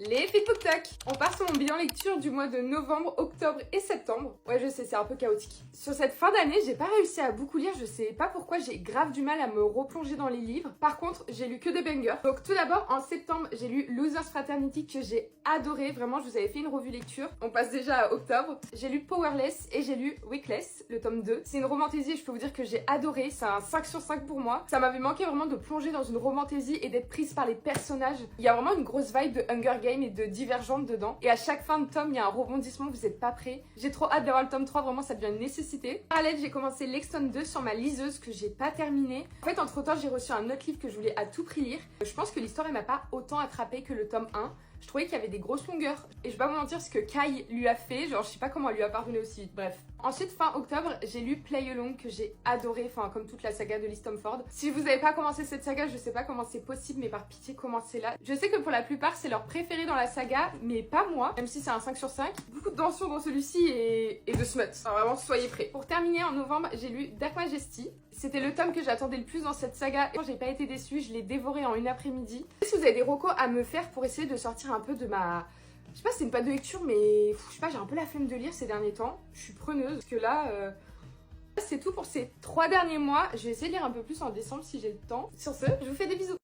Les filles TikTok. On part sur mon bilan lecture du mois de novembre, octobre et septembre. Ouais, je sais, c'est un peu chaotique. Sur cette fin d'année, j'ai pas réussi à beaucoup lire. Je sais pas pourquoi, j'ai grave du mal à me replonger dans les livres. Par contre, j'ai lu que des bangers. Donc tout d'abord, en septembre, j'ai lu Losers Fraternity que j'ai adoré. Vraiment, je vous avais fait une revue lecture. On passe déjà à octobre. J'ai lu Powerless et j'ai lu Weakless, le tome 2. C'est une romantaisie et je peux vous dire que j'ai adoré. C'est un 5 sur 5 pour moi. Ça m'avait manqué vraiment de plonger dans une romantaisie et d'être prise par les personnages. Il y a vraiment une grosse vibe de Hunger Games et de Divergente dedans. Et à chaque fin de tome, il y a un rebondissement, vous êtes pas prêts. J'ai trop hâte d'avoir le tome 3, vraiment ça devient une nécessité. En parallèle, j'ai commencé Lexton 2 sur ma liseuse que j'ai pas terminé. En fait, entre temps, j'ai reçu un autre livre que je voulais à tout prix lire. Je pense que l'histoire, elle m'a pas autant attrapée que le tome 1. Je trouvais qu'il y avait des grosses longueurs. Et je vais pas vous mentir, ce que Kai lui a fait, genre je sais pas comment elle lui a pardonné aussi vite, bref. Ensuite, fin octobre, j'ai lu Play Along que j'ai adoré, enfin comme toute la saga de Liz Tomford. Si vous avez pas commencé cette saga, je sais pas comment c'est possible, mais par pitié, commencez-la. Je sais que pour la plupart, c'est leur préféré dans la saga, mais pas moi, même si c'est un 5 sur 5. Beaucoup de tension dans celui-ci et de smut. Alors vraiment, soyez prêts. Pour terminer, en novembre, j'ai lu Dark Majesty. C'était le tome que j'attendais le plus dans cette saga et j'ai pas été déçue, je l'ai dévoré en une après-midi. Si vous avez des recos à me faire pour essayer de sortir un peu de ma... Je sais pas, c'est une patte de lecture, mais je sais pas, j'ai un peu la flemme de lire ces derniers temps. Je suis preneuse, parce que là... C'est tout pour ces 3 derniers mois. Je vais essayer de lire un peu plus en décembre si j'ai le temps. Sur ce, je vous fais des bisous.